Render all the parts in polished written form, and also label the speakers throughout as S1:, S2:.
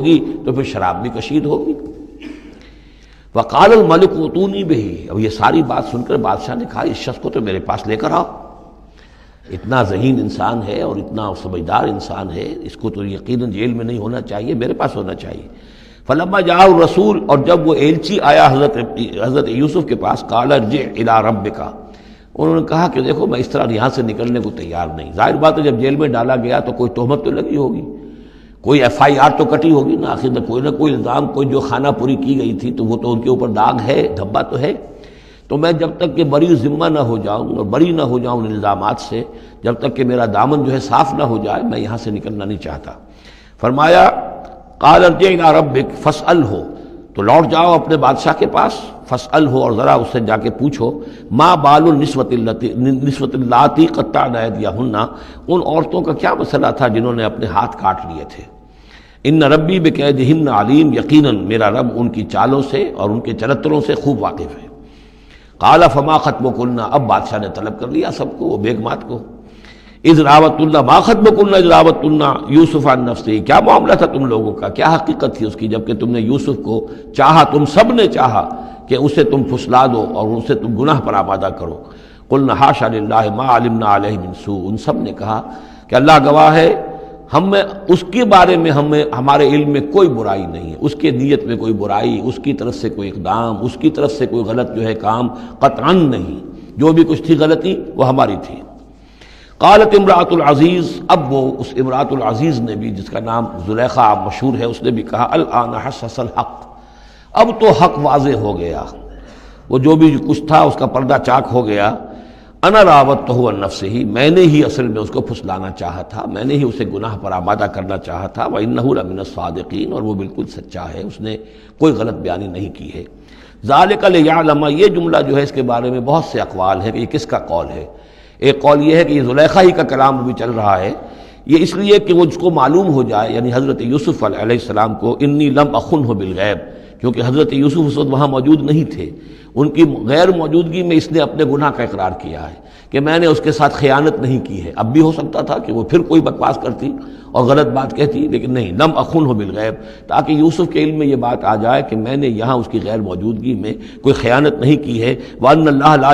S1: ہوگی تو پھر شراب بھی کشید ہوگی۔ وقال الملک اوتونی بہ، اب یہ ساری بات سن کر بادشاہ نے کہا اس شخص کو تو میرے پاس لے کر آؤ، اتنا ذہین انسان ہے اور اتنا سمجھدار انسان ہے، اس کو تو یقیناً جیل میں نہیں ہونا چاہیے، میرے پاس ہونا چاہیے۔ فلما جاء الرسول، اور جب وہ ایلچی آیا حضرت یوسف کے پاس، قال ارجع الی ربک، انہوں نے کہا کہ دیکھو میں اس طرح یہاں سے نکلنے کو تیار نہیں۔ ظاہر بات ہے جب جیل میں ڈالا گیا تو کوئی تہمت تو لگی ہوگی، کوئی ایف آئی آر تو کٹی ہوگی نا، آخر نہ کوئی الزام، کوئی جو خانہ پوری کی گئی تھی تو وہ تو ان کے اوپر داغ ہے، دھبا تو ہے۔ تو میں جب تک کہ بری ذمہ نہ ہو جاؤں اور بری نہ ہو جاؤں ان الزامات سے، جب تک کہ میرا دامن جو ہے صاف نہ ہو جائے، میں یہاں سے نکلنا نہیں چاہتا۔ فرمایا قال ارجع الی ربک فاسألہ، تو لوٹ جاؤ اپنے بادشاہ کے پاس، فاسألہ، اور ذرا اس سے جا کے پوچھو، ما بال النسوۃ اللاتی قطعن ایدیہن، ان عورتوں کا کیا مسئلہ تھا جنہوں نے اپنے ہاتھ کاٹ لیے تھے۔ ان ربی بکیدہن علیم، یقیناً میرا رب ان کی چالوں سے اور ان کے چرتروں سے خوب واقف ہے۔ قال فما خطبکن، اب بادشاہ نے طلب کر لیا سب کو، وہ بیگمات کو۔ اذ راوتن، ما خطبکن اذ راوتن یوسف عن نفسہ، کیا معاملہ تھا تم لوگوں کا، کیا حقیقت تھی اس کی جب کہ تم نے یوسف کو چاہا، تم سب نے چاہا کہ اسے تم پھسلا دو اور اسے تم گناہ پر آمادہ کرو۔ قلنا حاشا للہ ما علمنا علیہ من سوء، ان سب نے کہا کہ اللہ گواہ ہے ہم میں اس کے بارے میں ہمارے علم میں کوئی برائی نہیں ہے، اس کے نیت میں کوئی برائی، اس کی طرف سے کوئی اقدام، اس کی طرف سے کوئی غلط جو ہے کام قطعاً نہیں، جو بھی کچھ تھی غلطی وہ ہماری تھی۔ قالت امرأۃ العزیز، اب وہ اس امرأۃ العزیز نے بھی، جس کا نام زلیخا مشہور ہے، اس نے بھی کہا الآن حسس الحق، اب تو حق واضح ہو گیا، وہ جو بھی کچھ تھا اس کا پردہ چاک ہو گیا۔ انا راودتہ عن نفسہ، میں نے ہی اصل میں اس کو پھسلانا چاہا تھا، میں نے ہی اسے گناہ پر آمادہ کرنا چاہا تھا، وانہ لمن الصادقین، اور وہ بالکل سچا ہے، اس نے کوئی غلط بیانی نہیں کی ہے۔ ذالک لیعلم، یہ جملہ جو ہے اس کے بارے میں بہت سے اقوال ہیں کہ یہ کس کا قول ہے۔ ایک قول یہ ہے کہ یہ زلیخا ہی کا کلام ابھی چل رہا ہے، یہ اس لیے کہ وہ اس کو معلوم ہو جائے، یعنی حضرت یوسف علیہ السلام کو، انی لم اخنہ بالغیب، کیونکہ حضرت یوسف اس وقت وہاں موجود نہیں تھے، ان کی غیر موجودگی میں اس نے اپنے گناہ کا اقرار کیا ہے کہ میں نے اس کے ساتھ خیانت نہیں کی ہے۔ اب بھی ہو سکتا تھا کہ وہ پھر کوئی بکواس کرتی اور غلط بات کہتی، لیکن نہیں، لم اخنہ بالغیب، تاکہ یوسف کے علم میں یہ بات آ جائے کہ میں نے یہاں اس کی غیر موجودگی میں کوئی خیانت نہیں کی ہے۔ وَأَنَّ اللَّهَ لَا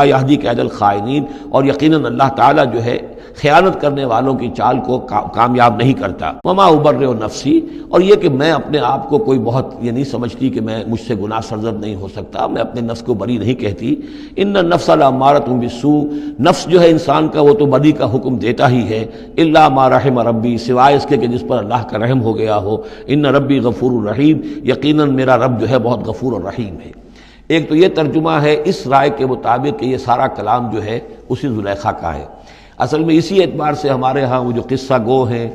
S1: يَهْدِي كَيْدَ الْخَائِنِينَ، اور یقیناً اللہ تعالیٰ جو ہے خیانت کرنے والوں کی چال کو کامیاب نہیں کرتا۔ وما ابرئ نفسی، اور یہ کہ میں اپنے آپ کو کوئی بہت یہ نہیں سمجھتی کہ میں مجھ سے گناہ سرزد نہیں ہو سکتا، میں اپنے نفس کو بری نہیں کہتی۔ ان النفس لامارۃ بالسوء، نفس جو ہے انسان کا وہ تو بدی کا حکم دیتا ہی ہے، الا ما رحم ربی، سوائے اس کے کہ جس پر اللہ کا رحم ہو گیا ہو۔ ان ربی غفور الرحیم، یقیناً میرا رب جو ہے بہت غفور اور رحیم ہے۔ ایک تو یہ ترجمہ ہے اس رائے کے مطابق کہ یہ سارا کلام جو ہے اسی زلیخا کا ہے۔ اصل میں اسی اعتبار سے ہمارے ہاں وہ جو قصہ گو ہیں،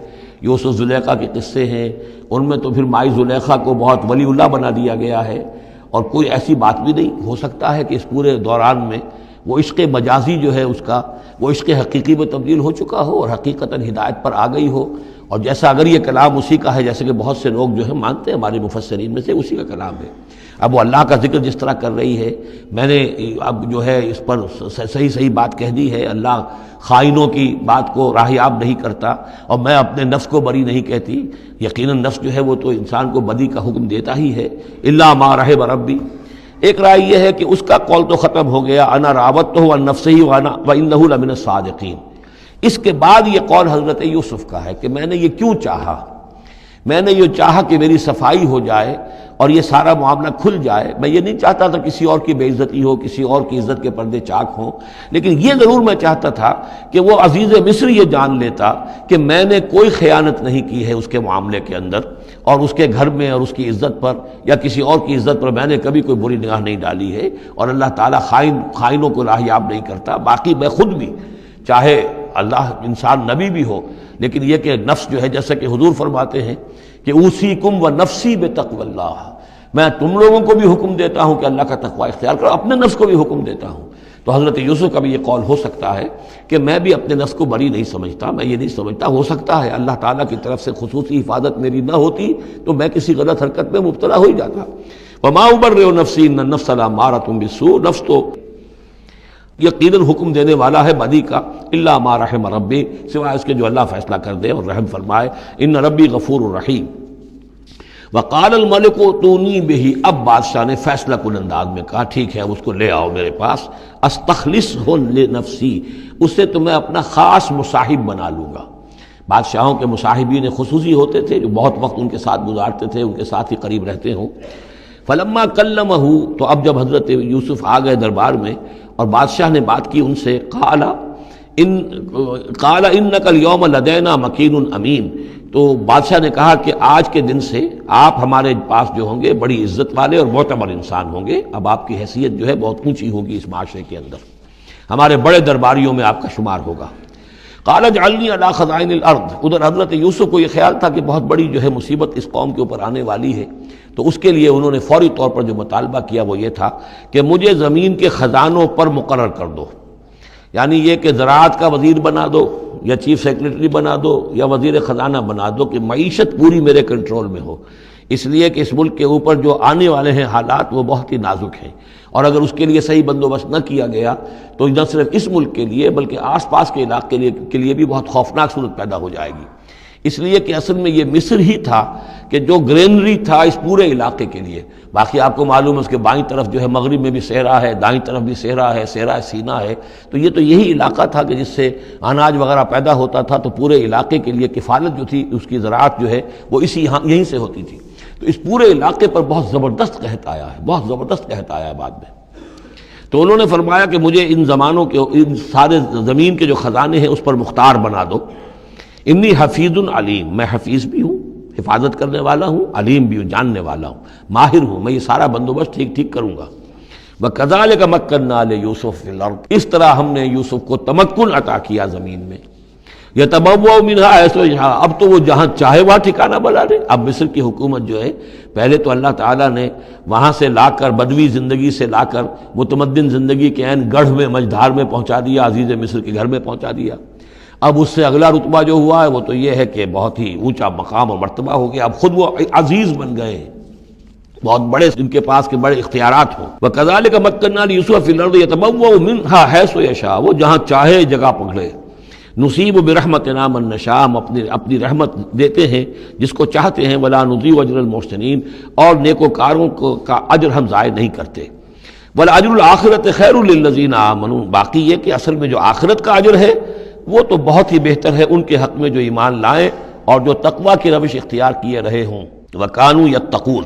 S1: یوسف زلیخا کے قصے ہیں، ان میں تو پھر مائی زلیخا کو بہت ولی اللہ بنا دیا گیا ہے، اور کوئی ایسی بات بھی نہیں ہو سکتا ہے کہ اس پورے دوران میں وہ عشق مجازی جو ہے اس کا وہ عشق حقیقی میں تبدیل ہو چکا ہو اور حقیقتاً ہدایت پر آ گئی ہو، اور جیسا اگر یہ کلام اسی کا ہے، جیسے کہ بہت سے لوگ جو ہے مانتے ہیں ہمارے مفسرین میں سے، اسی کا کلام ہے۔ اب وہ اللہ کا ذکر جس طرح کر رہی ہے، میں نے اب جو ہے اس پر صحیح بات کہہ دی ہے، اللہ خائنوں کی بات کو راہیاب نہیں کرتا، اور میں اپنے نفس کو بری نہیں کہتی، یقیناً نفس جو ہے وہ تو انسان کو بدی کا حکم دیتا ہی ہے، الا ما رحم ربی۔ ایک رائے یہ ہے کہ اس کا قول تو ختم ہو گیا، انا راودتہ عن نفسہ وانہ لمن الصادقین۔ اس کے بعد یہ قول حضرت یوسف کا ہے کہ میں نے یہ کیوں چاہا، میں نے یہ چاہا کہ میری صفائی ہو جائے اور یہ سارا معاملہ کھل جائے۔ میں یہ نہیں چاہتا تھا کسی اور کی بے عزتی ہو، کسی اور کی عزت کے پردے چاک ہوں، لیکن یہ ضرور میں چاہتا تھا کہ وہ عزیز مصر یہ جان لیتا کہ میں نے کوئی خیانت نہیں کی ہے اس کے معاملے کے اندر، اور اس کے گھر میں اور اس کی عزت پر یا کسی اور کی عزت پر میں نے کبھی کوئی بری نگاہ نہیں ڈالی ہے، اور اللہ تعالیٰ خائنوں کو راہیاب نہیں کرتا۔ باقی میں خود بھی، چاہے اللہ انسان نبی بھی ہو، لیکن یہ کہ نفس جو ہے، جیسا کہ حضور فرماتے ہیں کہ اوصیکم و نفسی بتقوی اللہ، میں تم لوگوں کو بھی حکم دیتا ہوں کہ اللہ کا تقوی اختیار کرو، اپنے نفس کو بھی حکم دیتا ہوں۔ تو حضرت یوسف کا بھی یہ قول ہو سکتا ہے کہ میں بھی اپنے نفس کو بری نہیں سمجھتا، میں یہ نہیں سمجھتا، ہو سکتا ہے اللہ تعالیٰ کی طرف سے خصوصی حفاظت میری نہ ہوتی تو میں کسی غلط حرکت میں مبتلا ہو ہی جاتا۔ وما ابرئ نفسی ان النفس لامارۃ بالسوء، نفس تو یقیناً حکم دینے والا ہے بدی کا، الا ما رحم ربی، سوائے اس کے جو اللہ فیصلہ کر دے اور رحم فرمائے۔ ان ربی غفور الرحیم۔ وقال الملک اتونی بہ، اب بادشاہ نے فیصلہ کن انداز میں کہا ٹھیک ہے اب اس کو لے آؤ میرے پاس، استخلصہ لنفسی، اسے تو میں اپنا خاص مصاحب بنا لوں گا۔ بادشاہوں کے مصاحبین خصوصی ہوتے تھے جو بہت وقت ان کے ساتھ گزارتے تھے، ان کے ساتھ ہی قریب رہتے ہوں۔ فلما کلمہ، تو اب جب حضرت یوسف آ گئے دربار میں اور بادشاہ نے بات کی ان سے، قال انک اليوم لدینا مکین امین، تو بادشاہ نے کہا کہ آج کے دن سے آپ ہمارے پاس جو ہوں گے بڑی عزت والے اور معتبر انسان ہوں گے، اب آپ کی حیثیت جو ہے بہت اونچی ہوگی اس معاشرے کے اندر، ہمارے بڑے درباریوں میں آپ کا شمار ہوگا۔ قال اجعلنی علی خزائن الارض، ادھر حضرت یوسف کو یہ خیال تھا کہ بہت بڑی جو ہے مصیبت اس قوم کے اوپر آنے والی ہے، تو اس کے لیے انہوں نے فوری طور پر جو مطالبہ کیا وہ یہ تھا کہ مجھے زمین کے خزانوں پر مقرر کر دو، یعنی یہ کہ زراعت کا وزیر بنا دو یا چیف سیکریٹری بنا دو یا وزیر خزانہ بنا دو، کہ معیشت پوری میرے کنٹرول میں ہو، اس لیے کہ اس ملک کے اوپر جو آنے والے ہیں حالات وہ بہت ہی نازک ہیں، اور اگر اس کے لیے صحیح بندوبست نہ کیا گیا تو نہ صرف اس ملک کے لیے بلکہ آس پاس کے علاقے کے لیے بھی بہت خوفناک صورت پیدا ہو جائے گی۔ اس لیے کہ اصل میں یہ مصر ہی تھا کہ جو گرینری تھا اس پورے علاقے کے لیے، باقی آپ کو معلوم ہے اس کے بائیں طرف جو ہے مغرب میں بھی صحرا ہے، دائیں طرف بھی صحرا ہے، صحرا سینا ہے، تو یہ تو یہی علاقہ تھا کہ جس سے اناج وغیرہ پیدا ہوتا تھا، تو پورے علاقے کے لیے کفالت جو تھی اس کی زراعت جو ہے وہ یہیں سے ہوتی تھی، تو اس پورے علاقے پر بہت زبردست قحط آیا ہے، بہت زبردست قحط آیا ہے بعد میں۔ تو انہوں نے فرمایا کہ مجھے ان زمانوں کے ان سارے زمین کے جو خزانے ہیں اس پر مختار بنا دو، انی حفیظ علیم، میں حفیظ بھی ہوں، حفاظت کرنے والا ہوں، علیم بھی ہوں، جاننے والا ہوں، ماہر ہوں، میں یہ سارا بندوبست ٹھیک کروں گا۔ وَكَذَلِكَ مَكَّنَّا لِيُوسُفَ فِي الْأَرْضِ، اس طرح ہم نے یوسف کو تمکن عطا کیا زمین میں، يَتَبَوَّأُ مِنْهَا حَيْثُ يَشَاءُ، اب تو وہ جہاں چاہے وہاں ٹھکانہ بنا لے۔ اب مصر کی حکومت جو ہے پہلے تو اللہ تعالیٰ نے وہاں سے لا کر بدوی زندگی سے لا کر متمدن زندگی کے عین گڑھ میں مجدھار میں پہنچا دیا، عزیز مصر کے گھر میں پہنچا دیا۔ اب اس سے اگلا رتبہ جو ہوا ہے وہ تو یہ ہے کہ بہت ہی اونچا مقام اور مرتبہ ہو گیا، اب خود وہ عزیز بن گئے ہیں، بہت بڑے ان کے پاس کے بڑے اختیارات ہوں۔ وَكَذَلِكَ مَكَّنَّا لِيُوسُفَ فِي الْأَرْضِ يَتَبَوَّأُ مِنْهَا حَيْثُ يَشَاءُ، وہ جہاں چاہے جگہ پکڑے۔ نصیب برحمتنا من نشاء، ہم اپنی رحمت دیتے ہیں جس کو چاہتے ہیں، ولا نضيع اجر المحسنین، اور نیکوکاروں کا اجر ہم ضائع نہیں کرتے۔ ولاجر الآخرۃ خیر للذین آمنوا، باقی یہ کہ اصل میں جو آخرت کا اجر ہے وہ تو بہت ہی بہتر ہے ان کے حق میں جو ایمان لائیں اور جو تقوی کی روش اختیار کیے رہے ہوں، وکانوا یتقون۔